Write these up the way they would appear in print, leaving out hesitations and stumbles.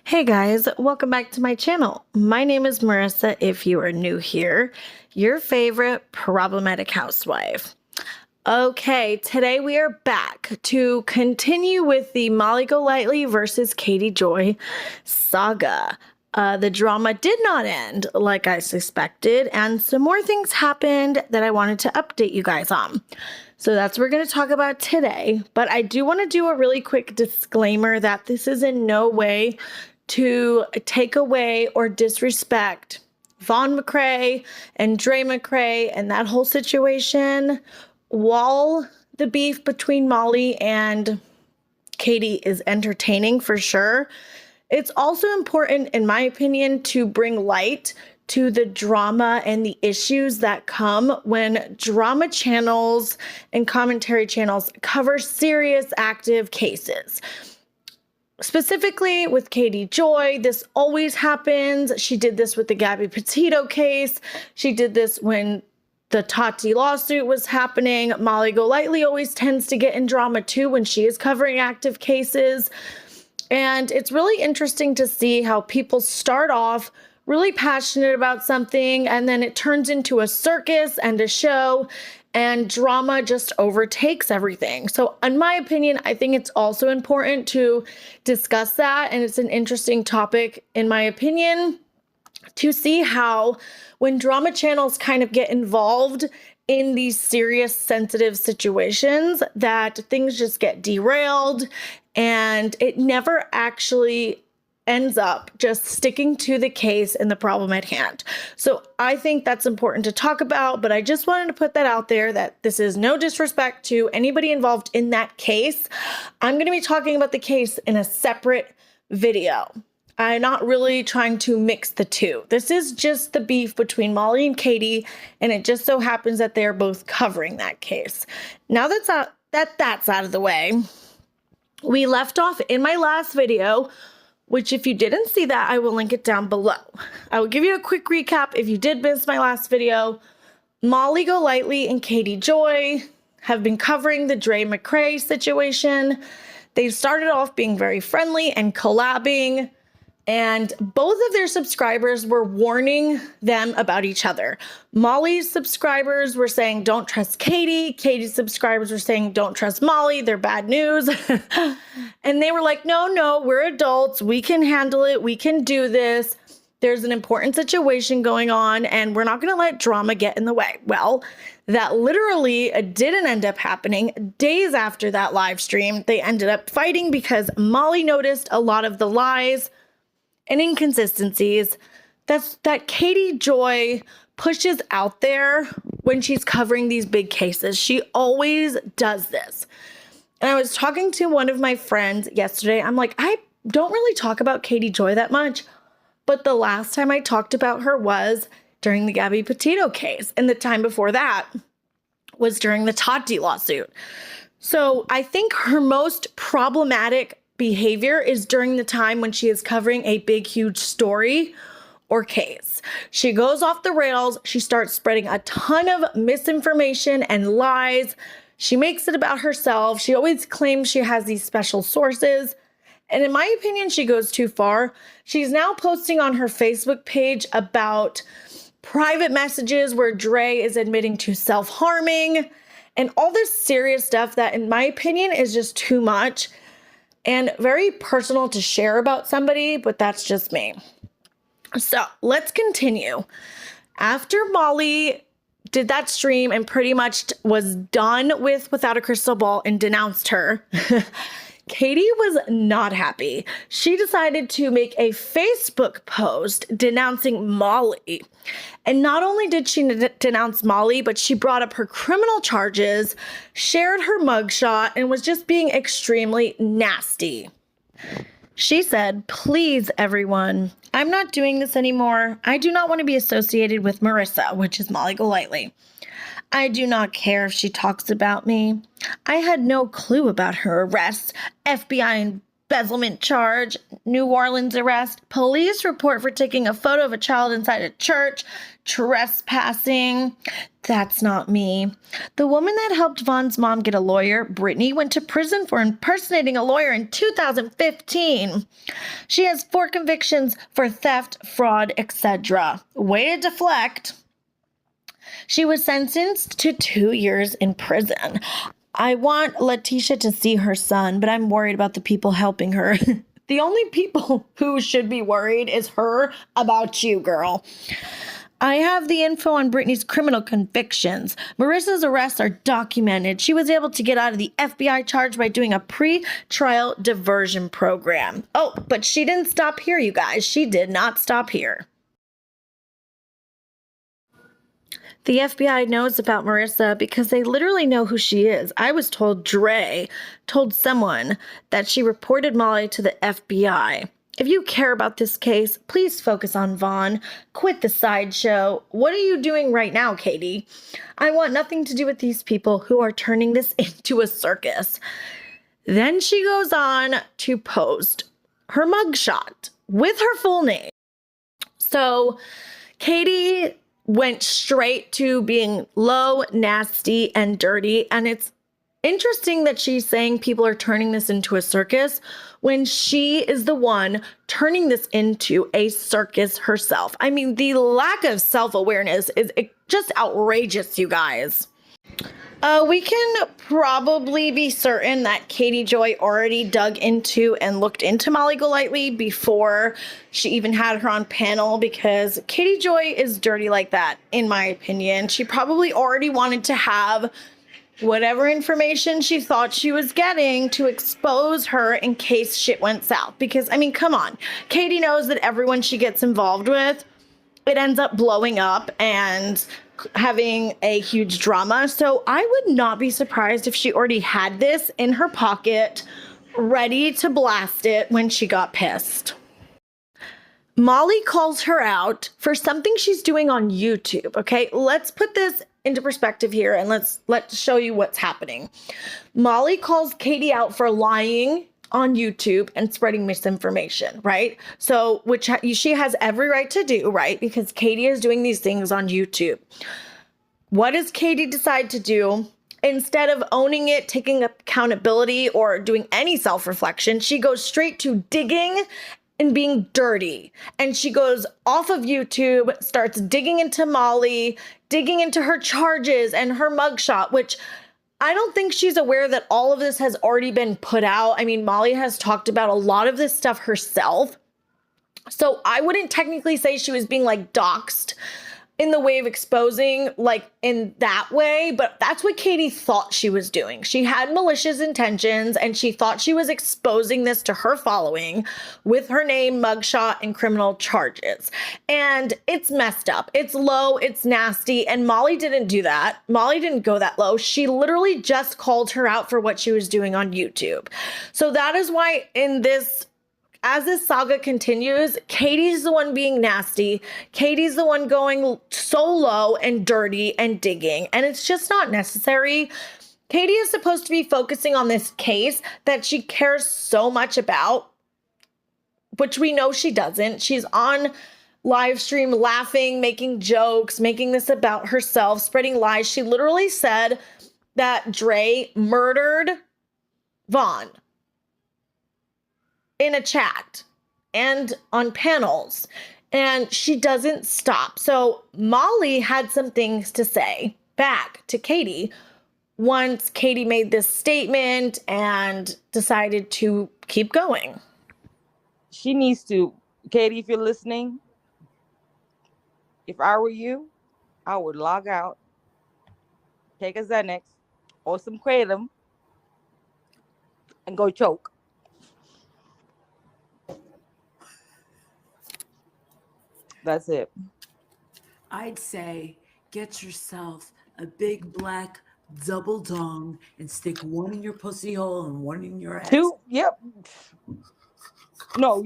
Hey guys, welcome back to my channel. My name is Marissa if you are new here, your favorite problematic housewife. Okay, today we are back to continue with the Molly Golightly versus Katie Joy saga. The drama did not end like I suspected, and some more things happened that I wanted to update you guys on. So that's what we're going to talk about today, but I do want to do a really quick disclaimer that this is in no way to take away or disrespect Vaughn McCrae and Dre McCrae and that whole situation. While the beef between Molly and Katie is entertaining for sure, it's also important, in my opinion, to bring light to the drama and the issues that come when drama channels and commentary channels cover serious active cases. Specifically with Katie Joy, this always happens. She did this with the Gabby Petito case. She did this when the Tati lawsuit was happening. Molly Golightly always tends to get in drama too when she is covering active cases. And it's really interesting to see how people start off really passionate about something and then it turns into a circus and a show and drama just overtakes everything. So in my opinion, I think it's also important to discuss that, and it's an interesting topic in my opinion to see how when drama channels kind of get involved in these serious sensitive situations that things just get derailed and it never actually ends up just sticking to the case and the problem at hand. So I think that's important to talk about, but I just wanted to put that out there that this is no disrespect to anybody involved in that case. I'm going to be talking about the case in a separate video. I'm not really trying to mix the two. This is just the beef between Molly and Katie, and it just so happens that they're both covering that case. Now that's out of the way, we left off in my last video, which if you didn't see that, I will link it down below. I will give you a quick recap if you did miss my last video. Molly Golightly and Katie Joy have been covering the Dre McCrae situation. They started off being very friendly and collabing, and both of their subscribers were warning them about each other. Molly's subscribers were saying, don't trust Katie. Katie's subscribers were saying, don't trust Molly. They're bad news. And they were like, no, we're adults. We can handle it. We can do this. There's an important situation going on, and we're not going to let drama get in the way. Well, that literally didn't end up happening. Days after that live stream, they ended up fighting because Molly noticed a lot of the lies and inconsistencies that Katie Joy pushes out there when she's covering these big cases. She always does this. And I was talking to one of my friends yesterday. I'm like, I don't really talk about Katie Joy that much, but the last time I talked about her was during the Gabby Petito case, and the time before that was during the Tati lawsuit. So I think her most problematic behavior is during the time when she is covering a big, huge story or case. She goes off the rails. She starts spreading a ton of misinformation and lies. She makes it about herself. She always claims she has these special sources. And in my opinion, she goes too far. She's now posting on her Facebook page about private messages where Dre is admitting to self-harming and all this serious stuff that, in my opinion, is just too much and very personal to share about somebody, but that's just me. So let's continue. After Molly did that stream and pretty much was done with Without a Crystal Ball and denounced her, Katie was not happy. She decided to make a Facebook post denouncing Molly. And not only did she denounce Molly, but she brought up her criminal charges, shared her mugshot, and was just being extremely nasty. She said, "Please, everyone, I'm not doing this anymore. I do not want to be associated with Marissa," which is Molly Golightly. "I do not care if she talks about me. I had no clue about her arrest, FBI embezzlement charge, New Orleans arrest, police report for taking a photo of a child inside a church, trespassing. That's not me. The woman that helped Vaughn's mom get a lawyer, Brittany, went to prison for impersonating a lawyer in 2015. She has 4 convictions for theft, fraud, etc. Way to deflect. She was sentenced to 2 years in prison. I want Letitia to see her son, but I'm worried about the people helping her. The only people who should be worried is her about you, girl. I have the info on Brittany's criminal convictions. Marissa's arrests are documented. She was able to get out of the FBI charge by doing a pre-trial diversion program. Oh, but she didn't stop here, you guys. She did not stop here. The FBI knows about Marissa because they literally know who she is. I was told Dre told someone that she reported Molly to the FBI. If you care about this case, please focus on Vaughn. Quit the sideshow. What are you doing right now, Katie? I want nothing to do with these people who are turning this into a circus. Then she goes on to post her mugshot with her full name. So Katie went straight to being low, nasty, and dirty. And it's interesting that she's saying people are turning this into a circus when she is the one turning this into a circus herself. I mean, the lack of self-awareness is just outrageous, you guys. We can probably be certain that Katie Joy already dug into and looked into Molly Golightly before she even had her on panel, because Katie Joy is dirty like that, in my opinion. She probably already wanted to have whatever information she thought she was getting to expose her in case shit went south. Because, I mean, come on. Katie knows that everyone she gets involved with, it ends up blowing up and having a huge drama. So I would not be surprised if she already had this in her pocket, ready to blast it when she got pissed. Molly calls her out for something she's doing on YouTube, okay? Let's put this into perspective here and let's show you what's happening. Molly calls Katie out for lying on YouTube and spreading misinformation, right? So, which she has every right to do, right? Because Katie is doing these things on YouTube. What does Katie decide to do? Instead of owning it, taking accountability, or doing any self-reflection, she goes straight to digging and being dirty. And she goes off of YouTube, starts digging into Molly, digging into her charges and her mugshot, which I don't think she's aware that all of this has already been put out. I mean, Molly has talked about a lot of this stuff herself. So I wouldn't technically say she was being like doxxed in the way of exposing, like in that way, but that's what Katie thought she was doing. She had malicious intentions and she thought she was exposing this to her following with her name, mugshot, and criminal charges. And it's messed up. It's low, it's nasty, and Molly didn't do that. Molly didn't go that low. She literally just called her out for what she was doing on YouTube. So that is why as this saga continues, Katie's the one being nasty. Katie's the one going so low and dirty and digging. And it's just not necessary. Katie is supposed to be focusing on this case that she cares so much about, which we know she doesn't. She's on live stream laughing, making jokes, making this about herself, spreading lies. She literally said that Dre murdered Vaughn in a chat and on panels, and she doesn't stop. So Molly had some things to say back to Katie once Katie made this statement and decided to keep going. She needs to, Katie, if you're listening, if I were you, I would log out, take a Xanax or some Kratom, and go choke. That's it. I'd say get yourself a big black double dong and stick one in your pussy hole and one in your ass. 2, yep. No,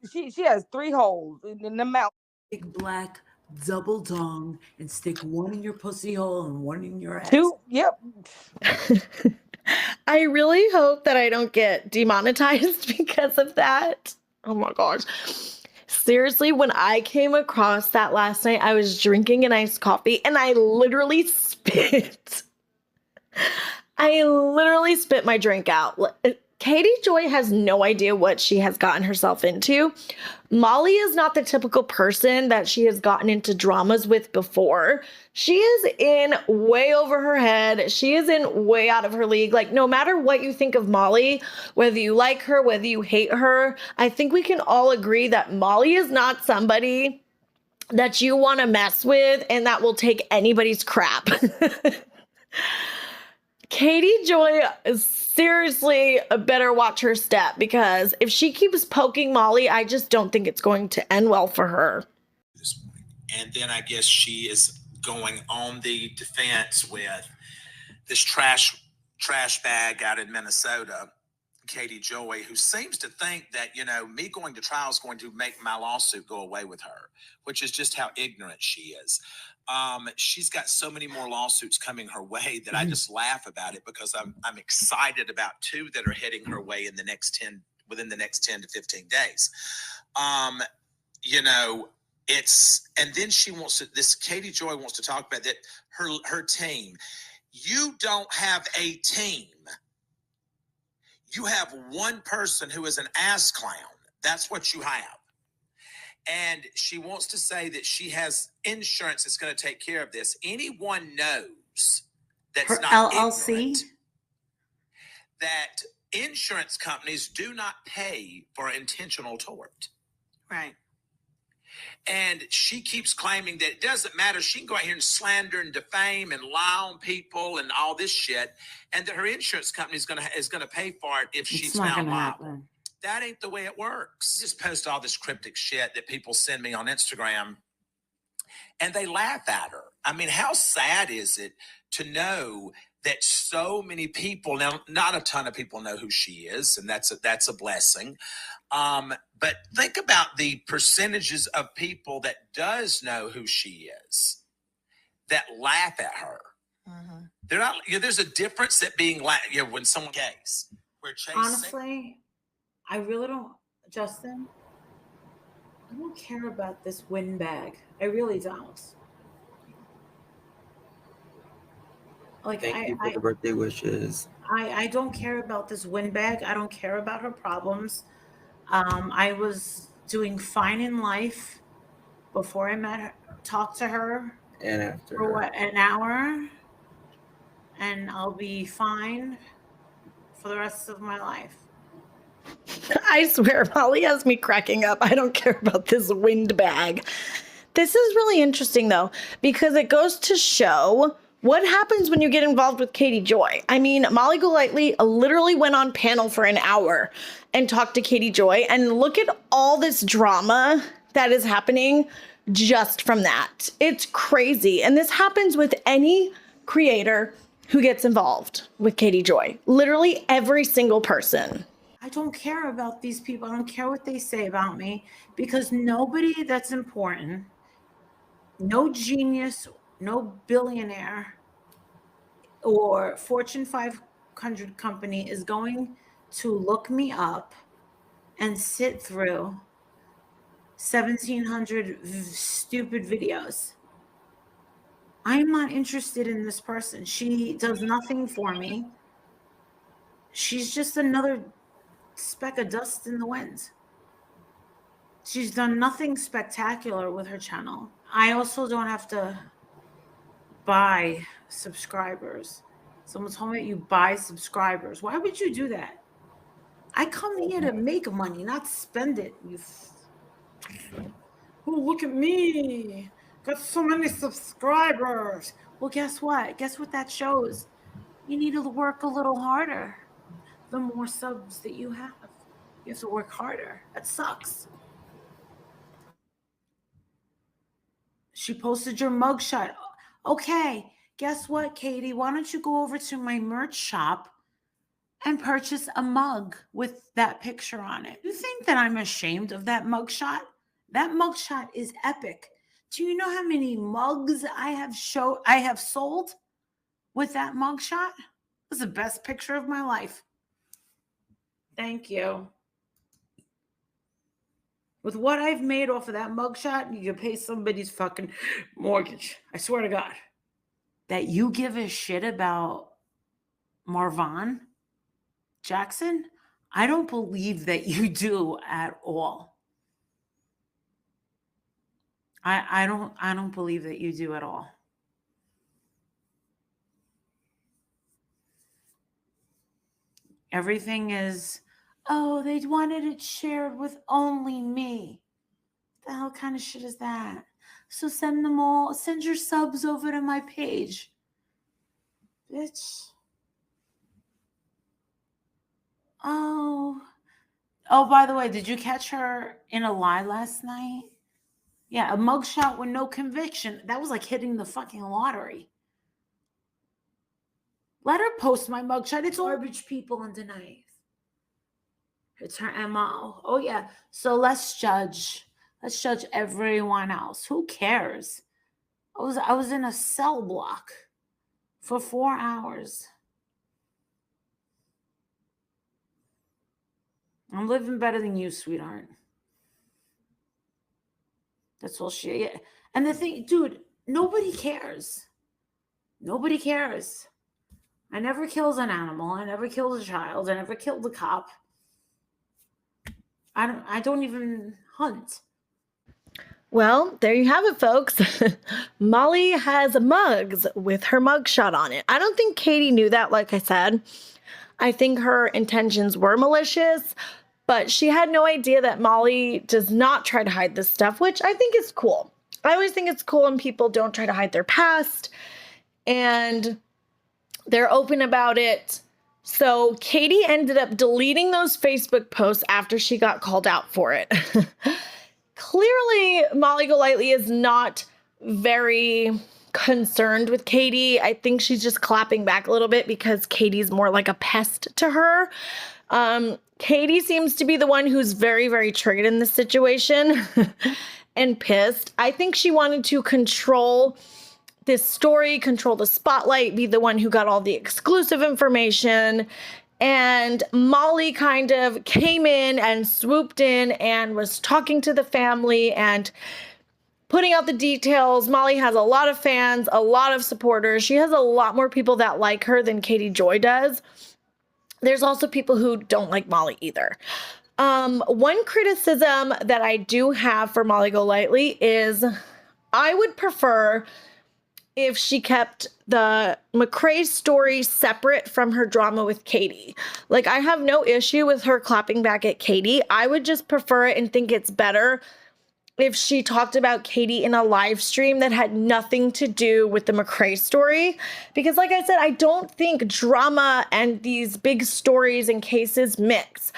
she has 3 holes in the mouth. Big black double dong and stick one in your pussy hole and one in your ass. 2, yep. I really hope that I don't get demonetized because of that. Oh my gosh. Seriously, when I came across that last night, I was drinking an iced coffee and I literally spit. I literally spit my drink out. Katie Joy has no idea what she has gotten herself into. Molly is not the typical person that she has gotten into dramas with before. She is in way over her head. She is in way out of her league. Like, no matter what you think of Molly, whether you like her, whether you hate her, I think we can all agree that Molly is not somebody that you want to mess with and that will take anybody's crap. Katie Joy is seriously better watch her step, because if she keeps poking Molly, I just don't think it's going to end well for her. And then I guess she is going on the defense with this trash bag out in Minnesota, Katie Joy, who seems to think that, me going to trial is going to make my lawsuit go away with her, which is just how ignorant she is. She's got so many more lawsuits coming her way that I just laugh about it, because I'm excited about 2 that are heading her way within the next 10 to 15 days. And then this Katie Joy wants to talk about that her team. You don't have a team. You have one person who is an ass clown. That's what you have. And she wants to say that she has insurance that's going to take care of this. Anyone knows that's Her not LLC? ignorant that insurance companies do not pay for intentional tort. Right. And she keeps claiming that it doesn't matter. She can go out here and slander and defame and lie on people and all this shit, and that her insurance company is gonna pay for it if she's found liable. That ain't the way it works. Just post all this cryptic shit that people send me on Instagram, and they laugh at her. I mean, how sad is it to know that so many people, now not a ton of people know who she is, and that's a blessing. But think about the percentages of people that does know who she is that laugh at her. Mm-hmm. They're not. There's a difference at being when someone gays. Honestly, I really don't, Justin. I don't care about this windbag. I really don't. Like, Thank you for the birthday wishes. I don't care about this windbag. I don't care about her problems. I was doing fine in life before I met her, talked to her, and after for an hour, and I'll be fine for the rest of my life. I swear, Molly has me cracking up. I don't care about this windbag. This is really interesting, though, because it goes to show what happens when you get involved with Katie Joy. I mean, Molly Golightly literally went on panel for an hour and talked to Katie Joy, and look at all this drama that is happening just from that. It's crazy. And this happens with any creator who gets involved with Katie Joy. Literally every single person. I don't care about these people. I don't care what they say about me, because nobody that's important, no genius, no billionaire or Fortune 500 company is going to look me up and sit through 1,700 stupid videos. I'm not interested in this person. She does nothing for me. She's just another speck of dust in the wind. She's done nothing spectacular with her channel. I also don't have to buy subscribers. Someone told me you buy subscribers. Why would you do that? I come here to make money, not spend it. Oh, look at me. Got so many subscribers. Well, guess what? Guess what that shows? You need to work a little harder. The more subs that you have to work harder. That sucks. She posted your mugshot. Okay, guess what, Katie? Why don't you go over to my merch shop and purchase a mug with that picture on it? You think that I'm ashamed of that mugshot? That mugshot is epic. Do you know how many mugs I have sold with that mugshot? was the best picture of my life. Thank you. With what I've made off of that mugshot, you can pay somebody's fucking mortgage. I swear to God. That you give a shit about Marvon Jackson? I don't believe that you do at all. I don't believe that you do at all. Everything is, oh, they wanted it shared with only me. The hell kind of shit is that? So send your subs over to my page. Bitch. Oh, by the way, did you catch her in a lie last night? Yeah, a mugshot with no conviction. That was like hitting the fucking lottery. Let her post my mugshot. It's garbage people underneath. It's her MO. Oh, yeah. So let's judge. Let's judge everyone else. Who cares? I was in a cell block for 4 hours. I'm living better than you, sweetheart. That's all she. Yeah. And the thing, dude, nobody cares. Nobody cares. I never killed an animal. I never killed a child. I never killed a cop. I don't even hunt. Well, there you have it, folks. Molly has mugs with her mugshot on it. I don't think Katie knew that, like I said. I think her intentions were malicious, but she had no idea that Molly does not try to hide this stuff, which I think is cool. I always think it's cool when people don't try to hide their past and they're open about it. So Katie ended up deleting those Facebook posts after she got called out for it. Clearly, Molly Golightly is not very concerned with Katie. I think she's just clapping back a little bit because Katie's more like a pest to her. Katie seems to be the one who's very, very triggered in this situation and pissed. I think she wanted to control this story, control the spotlight, be the one who got all the exclusive information. And Molly kind of came in and swooped in and was talking to the family and putting out the details. Molly has a lot of fans, a lot of supporters. She has a lot more people that like her than Katie Joy does. There's also people who don't like Molly either. One criticism that I do have for Molly Golightly is I would prefer if she kept the McCrae story separate from her drama with Katie. Like, I have no issue with her clapping back at Katie. I would just prefer it and think it's better if she talked about Katie in a live stream that had nothing to do with the McCrae story. Because like I said, I don't think drama and these big stories and cases mix.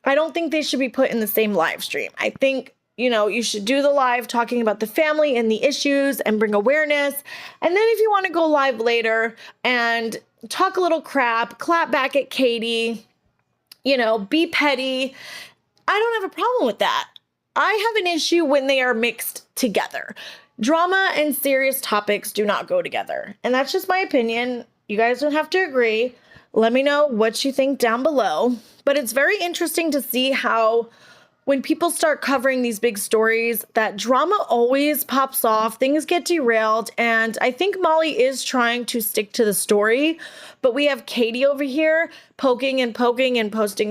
I don't think they should be put in the same live stream. I think, you should do the live talking about the family and the issues and bring awareness. And then if you want to go live later and talk a little crap, clap back at Katie, be petty, I don't have a problem with that. I have an issue when they are mixed together. Drama and serious topics do not go together. And that's just my opinion. You guys don't have to agree. Let me know what you think down below. But it's very interesting to see how when people start covering these big stories, that drama always pops off, things get derailed, and I think Molly is trying to stick to the story, but we have Katie over here poking and posting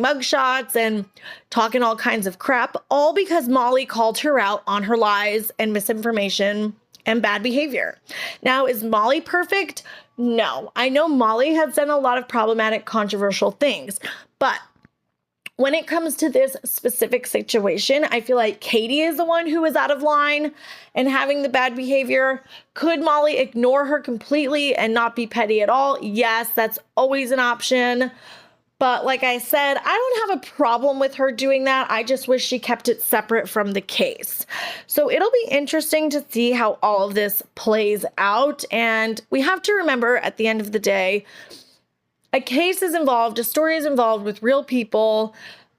mugshots and talking all kinds of crap, all because Molly called her out on her lies and misinformation and bad behavior. Now, is Molly perfect? No. I know Molly has done a lot of problematic, controversial things, but when it comes to this specific situation, I feel like Katie is the one who is out of line and having the bad behavior. Could Molly ignore her completely and not be petty at all? Yes, that's always an option. But like I said, I don't have a problem with her doing that. I just wish she kept it separate from the case. So it'll be interesting to see how all of this plays out. And we have to remember at the end of the day, a case is involved, a story is involved with real people.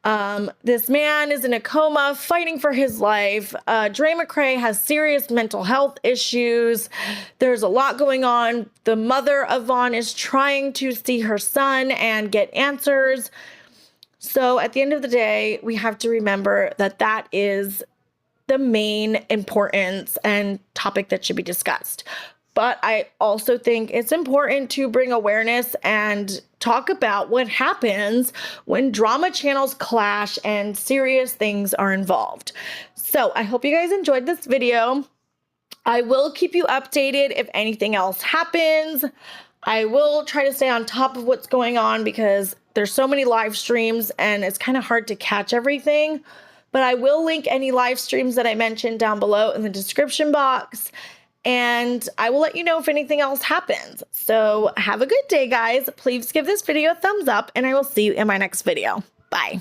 This man is in a coma fighting for his life. Dre McRae has serious mental health issues. There's a lot going on. The mother of Vaughn is trying to see her son and get answers. So at the end of the day, we have to remember that that is the main importance and topic that should be discussed. But I also think it's important to bring awareness and talk about what happens when drama channels clash and serious things are involved. So I hope you guys enjoyed this video. I will keep you updated if anything else happens. I will try to stay on top of what's going on because there's so many live streams and it's kind of hard to catch everything. But I will link any live streams that I mentioned down below in the description box. And I will let you know if anything else happens. So have a good day, guys. Please give this video a thumbs up and I will see you in my next video. Bye.